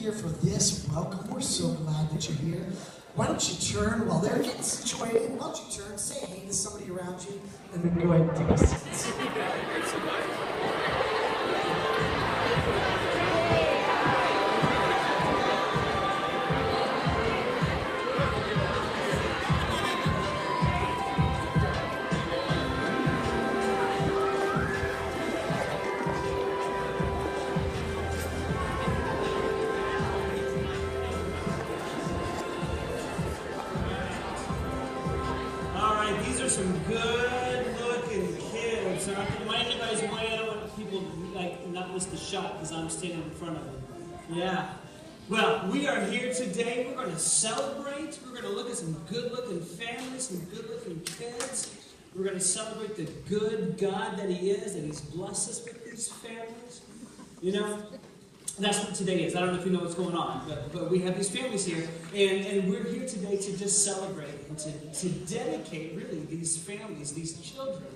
here for this welcome. We're so glad that you're here. Why don't you turn while they're getting situated? Why don't you turn, say hey to somebody around you, and then go ahead and take a seat. Some good-looking kids. So I'm reminding you guys why I don't want people not miss the shot because I'm standing in front of them. Yeah. Well, we are here today. We're going to celebrate. We're going to look at some good-looking families, some good-looking kids. We're going to celebrate the good God that He is, that He's blessed us with these families. You know, that's what today is. I don't know if you know what's going on, but we have these families here, and we're here today to just celebrate and to dedicate, really, these families, these children,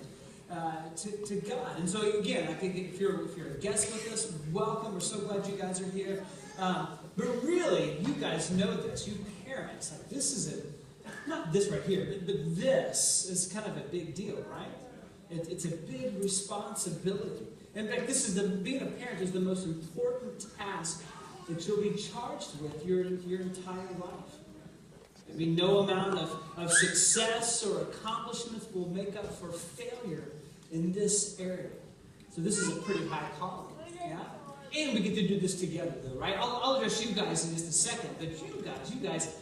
to God. And so, again, I think if you're a guest with us, welcome. We're so glad you guys are here. But really, you guys know this. You parents, like this is not this right here, but this is kind of a big deal, right? It's a big responsibility. In fact, being a parent is the most important task that you'll be charged with your entire life. I mean, no amount of success or accomplishments will make up for failure in this area. So this is a pretty high calling, yeah? And we get to do this together, though, right? I'll address you guys in just a second, but you guys,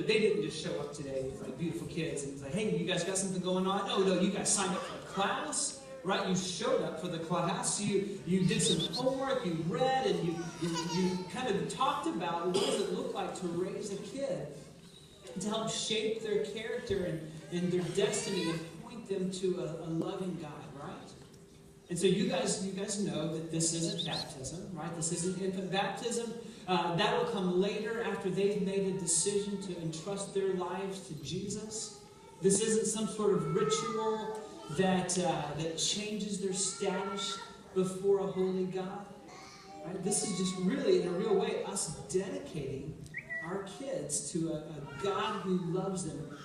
they didn't just show up today with like beautiful kids and it's like, hey, you guys got something going on? No, you guys signed up for a class. Right, you showed up for the class, you did some homework, you read, and you kind of talked about what does it look like to raise a kid, to help shape their character and their destiny and point them to a loving God, right? And so you guys know that this isn't baptism, right? This isn't infant baptism. That will come later after they've made a decision to entrust their lives to Jesus. This isn't some sort of ritual that changes their status before a holy God. Right? This is just really, in a real way, us dedicating our kids to a God who loves them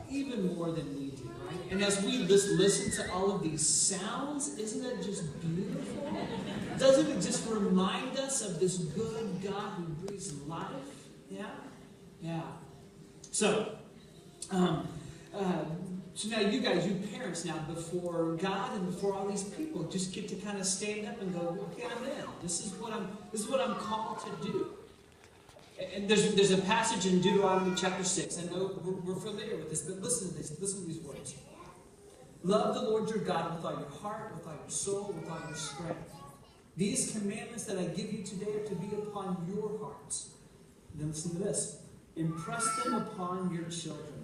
even more than we do. Right? And as we just listen to all of these sounds, isn't it just beautiful? Doesn't it just remind us of this good God who breathes life? Yeah? Yeah. So now you guys, you parents now, before God and before all these people, just get to kind of stand up and go, okay, I'm in. This is what I'm called to do. And there's a passage in Deuteronomy chapter 6. I know we're familiar with this, but listen to this. Listen to these words. Love the Lord your God with all your heart, with all your soul, with all your strength. These commandments that I give you today are to be upon your hearts. And then listen to this. Impress them upon your children.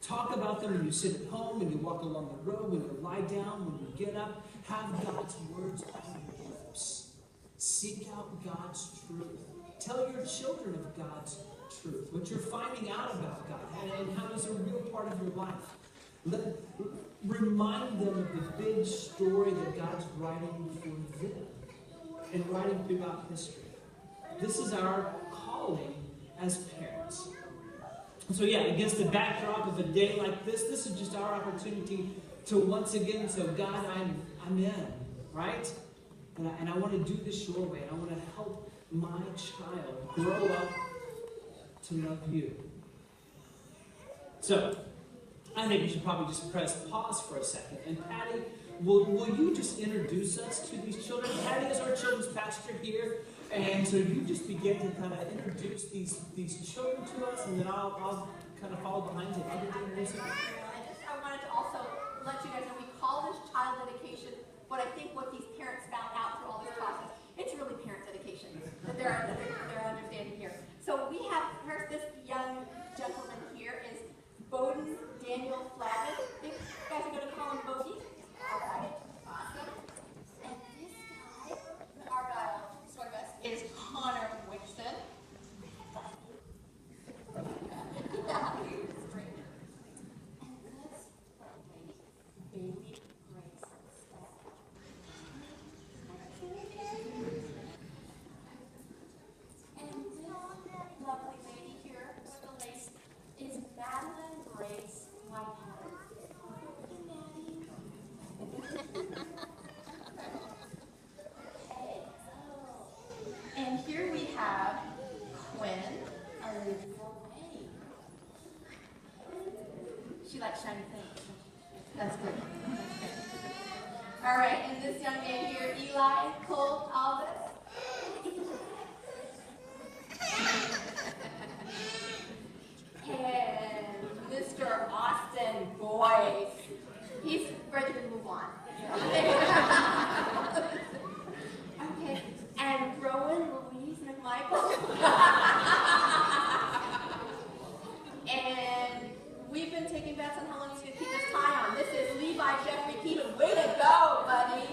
Talk about them when you sit at home, when you walk along the road, when you lie down, when you get up. Have God's words on your lips. Seek out God's truth. Tell your children of God's truth, what you're finding out about God, and how it's a real part of your life. Remind them of the big story that God's writing for them and writing throughout history. This is our calling as parents. So yeah, against the backdrop of a day like this is just our opportunity to once again say, God, I'm in, right? And I want to do this your way. And I want to help my child grow up to love you. So, I think you should probably just press pause for a second. And Patty, will you just introduce us to these children? Patty is our children's pastor here. And so you just begin to kind of introduce these children to us, and then I'll kind of follow behind you. I wanted to also let you guys know we call this child dedication, but I think what these parents found out through all this process, it's really parent dedication that they're understanding here. So we have first this young gentleman here is Bowden Daniel Flavitt. You guys are going to call him Bodie? All right. Awesome. And this guy, our is Connor Wixon. Bailey Grace. twin. Okay. She likes shiny things. That's good. All right, and this young man here, Eli Cole Aldous. And Mr. Austin Boyce. He's ready to move on. Okay, and Rowan Louise McMichael. And we've been taking bets on how long he's going to keep his tie on. This is Levi Jeffrey Keevan. Way to go, buddy.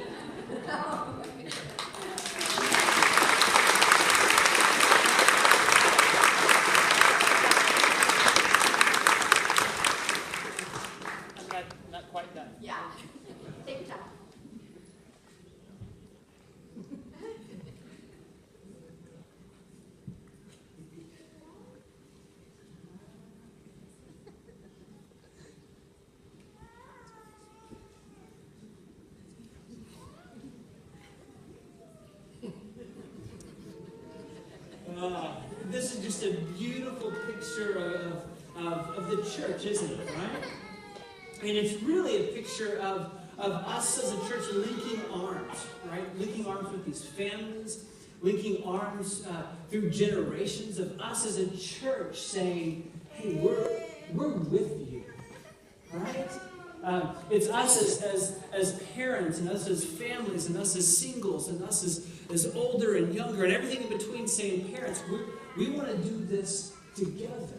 I'm not quite done. Yeah. Take your time. This is just a beautiful picture of the church, isn't it, right? And it's really a picture of us as a church linking arms, right? Linking arms with these families, linking arms through generations of us as a church saying, hey, we're with you, right? It's us as parents and us as families and us as singles and us as older and younger and everything in between saying, parents, we want to do this together.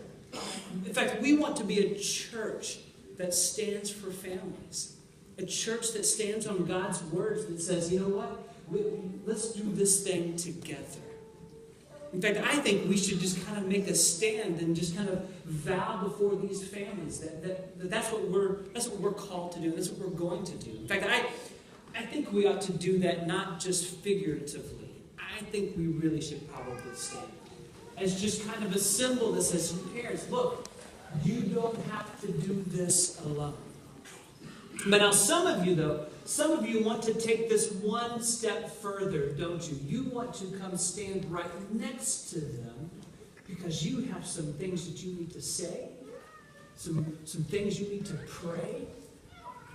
In fact, we want to be a church that stands for families. A church that stands on God's words that says, you know what? Let's do this thing together. In fact, I think we should just kind of make a stand and just kind of vow before these families that's what we're called to do. That's what we're going to do. In fact, I think we ought to do that not just figuratively. I think we really should probably stand as just kind of a symbol that says, parents, look, you don't have to do this alone. But now some of you want to take this one step further, don't you? You want to come stand right next to them because you have some things that you need to say, some things you need to pray.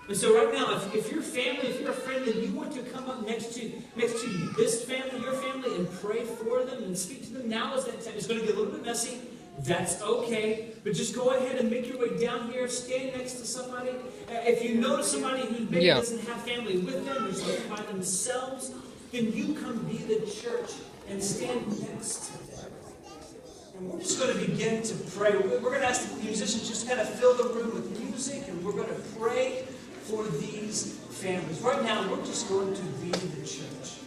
And so right now, if your family, if you're a friend, then you want to come up next to this family, your family, and pray for them and speak to them. Now is that time. It's going to get a little bit messy. That's okay. But just go ahead and make your way down here. Stand next to somebody. If you notice somebody who maybe doesn't have family with them, who's like by themselves, then you come be the church and stand next to them. And we're just going to begin to pray. We're going to ask the musicians just to kind of fill the room with music, and we're going to pray for these families. Right now, we're just going to be the church.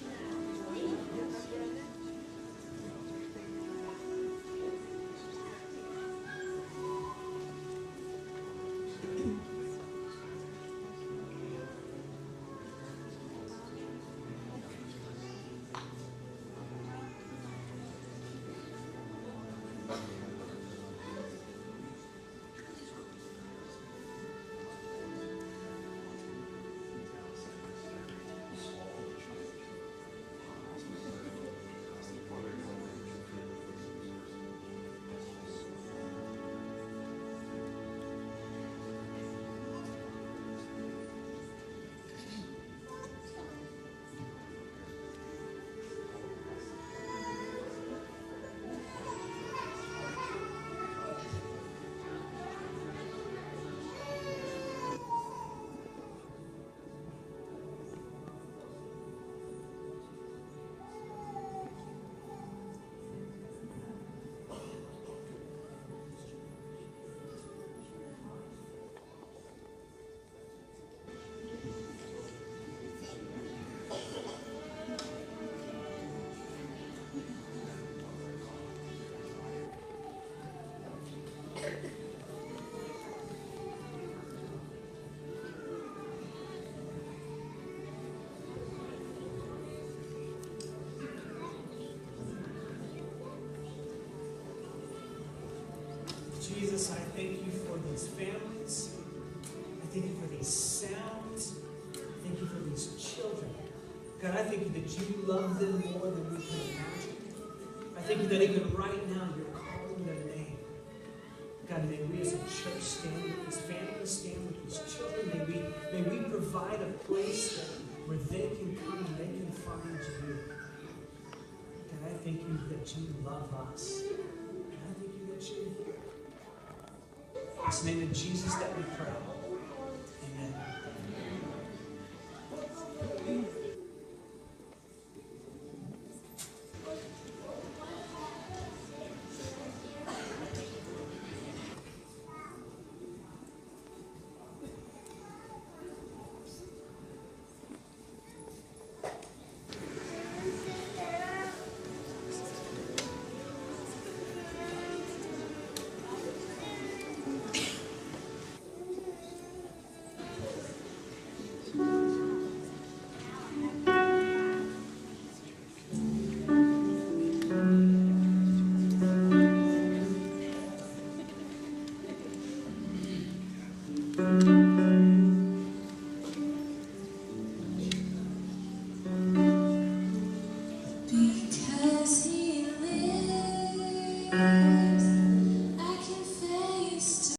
Jesus, I thank you for these families. I thank you for these sounds. I thank you for these children. God, I thank you that you love them more than we can imagine. I thank you that even right now you're calling their name. God, may we as a church stand with these families, stand with these children. May we provide a place where they can come and they can find you. God, I thank you that you love us. And I thank you that you're here. It's in the name of Jesus that we pray.